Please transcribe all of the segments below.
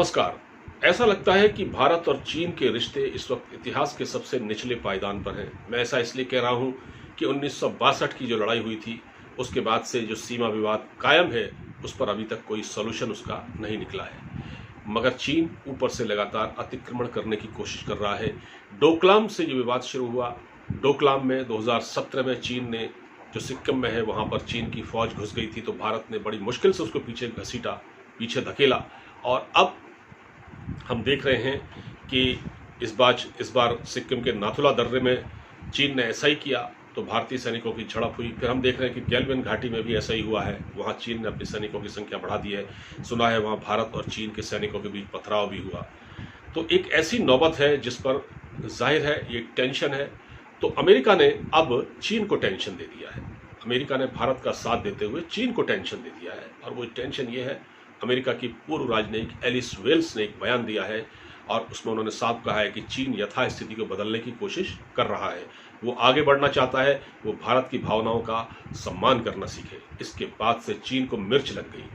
नमस्कार। ऐसा लगता है कि भारत और चीन के रिश्ते इस वक्त इतिहास के सबसे निचले पायदान पर हैं। मैं ऐसा इसलिए कह रहा हूं कि 1962 की जो लड़ाई हुई थी, उसके बाद से जो सीमा विवाद कायम है, उस पर अभी तक कोई सॉल्यूशन उसका नहीं निकला है। मगर चीन ऊपर से लगातार अतिक्रमण करने की कोशिश कर रहा है। डोकलाम से जो विवाद शुरू हुआ, डोकलाम में 2017 में चीन ने, जो सिक्किम में है, वहाँ पर चीन की फौज घुस गई थी, तो भारत ने बड़ी मुश्किल से उसको पीछे घसीटा, पीछे धकेला। और अब हम देख रहे हैं कि इस बार सिक्किम के नाथुला दर्रे में चीन ने ऐसा ही किया, तो भारतीय सैनिकों की झड़प हुई। फिर हम देख रहे हैं कि गैल्वन घाटी में भी ऐसा ही हुआ है, वहाँ चीन ने अपने सैनिकों की संख्या बढ़ा दी है। सुना है वहाँ भारत और चीन के सैनिकों के बीच पथराव भी हुआ। तो एक ऐसी नौबत है जिस पर जाहिर है ये टेंशन है। तो अमेरिका ने अब चीन को टेंशन दे दिया है। अमेरिका ने भारत का साथ देते हुए चीन को टेंशन दे दिया है, और वो टेंशन ये है, अमेरिका की पूर्व राजनयिक एलिस वेल्स ने एक बयान दिया है, और उसमें उन्होंने साफ कहा है कि चीन यथास्थिति को बदलने की कोशिश कर रहा है। वो आगे बढ़ना चाहता है, वो भारत की भावनाओं का सम्मान करना सीखे। इसके बाद से चीन को मिर्च लग गई,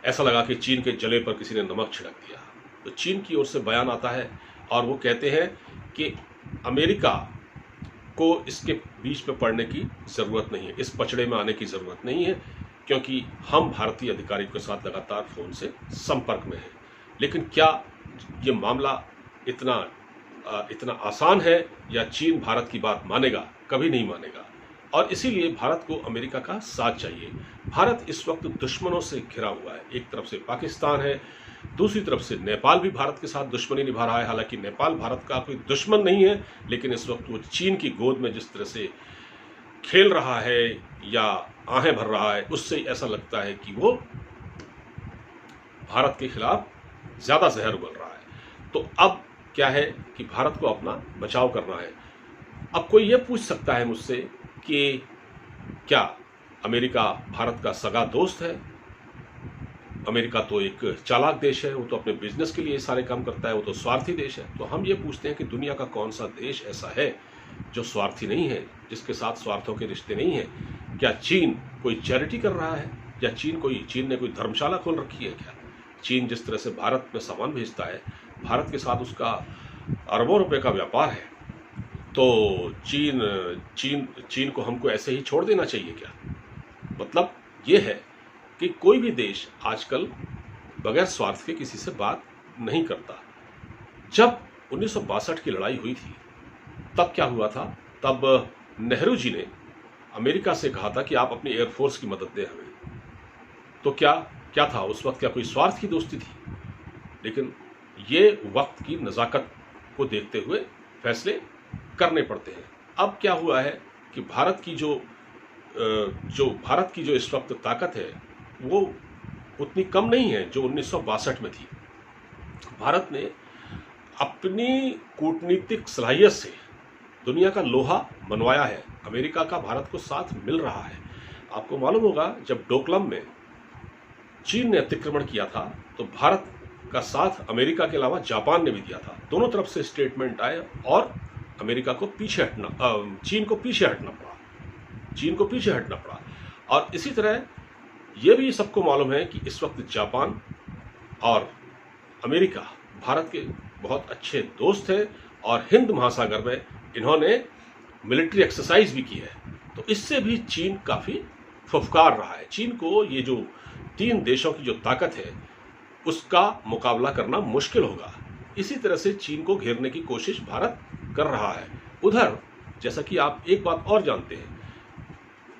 ऐसा लगा कि चीन के जले पर किसी ने नमक छिड़क दिया। तो चीन की ओर से बयान आता है और वो कहते हैं कि अमेरिका को इसके बीच में पड़ने की ज़रूरत नहीं है, इस पचड़े में आने की ज़रूरत नहीं है, क्योंकि हम भारतीय अधिकारियों के साथ लगातार फ़ोन से संपर्क में हैं। लेकिन क्या ये मामला इतना आसान है, या चीन भारत की बात मानेगा? कभी नहीं मानेगा। और इसीलिए भारत को अमेरिका का साथ चाहिए। भारत इस वक्त दुश्मनों से घिरा हुआ है। एक तरफ से पाकिस्तान है, दूसरी तरफ से नेपाल भी भारत के साथ दुश्मनी निभा रहा है। हालांकि नेपाल भारत का कोई दुश्मन नहीं है, लेकिन इस वक्त वो चीन की गोद में जिस तरह से खेल रहा है या आहें भर रहा है, उससे ऐसा लगता है कि वो भारत के खिलाफ ज़्यादा जहर उगल रहा है। तो अब क्या है कि भारत को अपना बचाव करना है। अब कोई ये पूछ सकता है मुझसे कि क्या अमेरिका भारत का सगा दोस्त है? अमेरिका तो एक चालाक देश है, वो तो अपने बिजनेस के लिए सारे काम करता है, वो तो स्वार्थी देश है। तो हम ये पूछते हैं कि दुनिया का कौन सा देश ऐसा है जो स्वार्थी नहीं है, जिसके साथ स्वार्थों के रिश्ते नहीं हैं? क्या चीन कोई चैरिटी कर रहा है, या चीन ने कोई धर्मशाला खोल रखी है क्या? चीन जिस तरह से भारत में सामान भेजता है, भारत के साथ उसका अरबों रुपए का व्यापार है, तो चीन को हमको ऐसे ही छोड़ देना चाहिए क्या? मतलब ये है कि कोई भी देश आजकल बगैर स्वार्थ के किसी से बात नहीं करता। जब 1962 की लड़ाई हुई थी, तब क्या हुआ था? तब नेहरू जी ने अमेरिका से कहा था कि आप अपनी एयरफोर्स की मदद दें हमें। तो क्या था उस वक्त? क्या कोई स्वार्थ की दोस्ती थी? लेकिन ये वक्त की नज़ाकत को देखते हुए फैसले करने पड़ते हैं। अब क्या हुआ है कि भारत की जो इस वक्त ताकत है, वो उतनी कम नहीं है जो 1962 में थी। भारत ने अपनी कूटनीतिक सलाहियत से दुनिया का लोहा मनवाया है। अमेरिका का भारत को साथ मिल रहा है। आपको मालूम होगा, जब डोकलाम में चीन ने अतिक्रमण किया था, तो भारत का साथ अमेरिका के अलावा जापान ने भी दिया था। दोनों तरफ से स्टेटमेंट आए, और अमेरिका को चीन को पीछे हटना पड़ा। और इसी तरह यह भी सबको मालूम है कि इस वक्त जापान और अमेरिका भारत के बहुत अच्छे दोस्त हैं, और हिंद महासागर में इन्होंने मिलिट्री एक्सरसाइज भी की है। तो इससे भी चीन काफ़ी फुफकार रहा है। चीन को ये जो 3 देशों की जो ताकत है, उसका मुकाबला करना मुश्किल होगा। इसी तरह से चीन को घेरने की कोशिश भारत कर रहा है। उधर, जैसा कि आप एक बात और जानते हैं,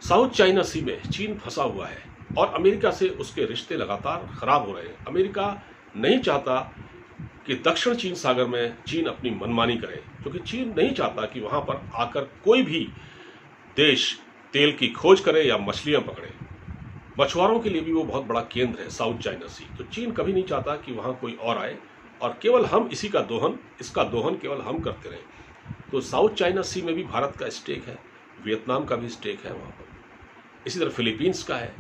साउथ चाइना सी में चीन फंसा हुआ है, और अमेरिका से उसके रिश्ते लगातार खराब हो रहे हैं। अमेरिका नहीं चाहता कि दक्षिण चीन सागर में चीन अपनी मनमानी करे, क्योंकि चीन नहीं चाहता कि वहां पर आकर कोई भी देश तेल की खोज करे या मछलियां पकड़े। मछुआरों के लिए भी वो बहुत बड़ा केंद्र है साउथ चाइना सी। तो चीन कभी नहीं चाहता कि वहां कोई और आए, और केवल हम इसका दोहन केवल हम करते रहें। तो साउथ चाइना सी में भी भारत का स्टेक है, वियतनाम का भी स्टेक है वहाँ पर, इसी तरह फिलीपींस का है,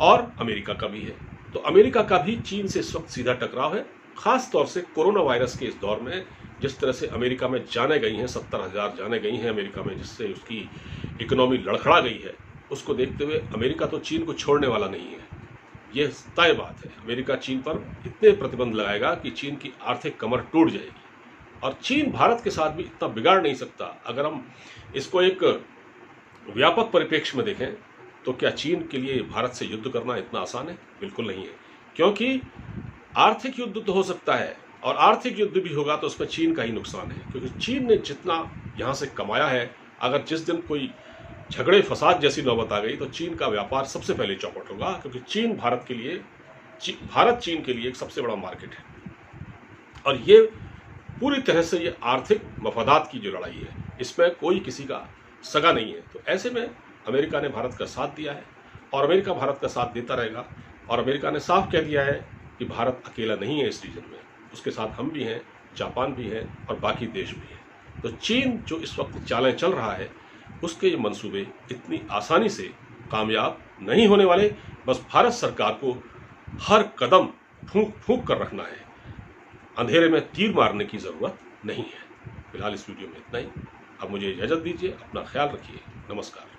और अमेरिका का भी है। तो अमेरिका का भी चीन से इस वक्त सीधा टकराव है, खास तौर से कोरोना वायरस के इस दौर में। जिस तरह से अमेरिका में जाने गई हैं, 70,000 जाने गई हैं अमेरिका में, जिससे उसकी इकोनॉमी लड़खड़ा गई है, उसको देखते हुए अमेरिका तो चीन को छोड़ने वाला नहीं है। ये तय बात है। अमेरिका चीन पर इतने प्रतिबंध लगाएगा कि चीन की आर्थिक कमर टूट जाएगी, और चीन भारत के साथ भी इतना बिगाड़ नहीं सकता। अगर हम इसको एक व्यापक परिप्रेक्ष्य में देखें तो क्या चीन के लिए भारत से युद्ध करना इतना आसान है? बिल्कुल नहीं है, क्योंकि आर्थिक युद्ध तो हो सकता है, और आर्थिक युद्ध भी होगा तो उसमें चीन का ही नुकसान है, क्योंकि चीन ने जितना यहाँ से कमाया है, अगर जिस दिन कोई झगड़े फसाद जैसी नौबत आ गई तो चीन का व्यापार सबसे पहले चौपट होगा, क्योंकि भारत चीन के लिए एक सबसे बड़ा मार्केट है, और ये पूरी तरह से ये आर्थिक मफादात की जो लड़ाई है, इसमें कोई किसी का सगा नहीं है। तो ऐसे में अमेरिका ने भारत का साथ दिया है, और अमेरिका भारत का साथ देता रहेगा, और अमेरिका ने साफ कह दिया है कि भारत अकेला नहीं है इस रीजन में, उसके साथ हम भी हैं, जापान भी है, और बाकी देश भी हैं। तो चीन जो इस वक्त चालें चल रहा है, उसके ये मंसूबे इतनी आसानी से कामयाब नहीं होने वाले। बस भारत सरकार को हर कदम फूंक फूंक कर रखना है, अंधेरे में तीर मारने की ज़रूरत नहीं है। फिलहाल इस वीडियो में इतना ही। अब मुझे इजाज़त दीजिए, अपना ख्याल रखिए, नमस्कार।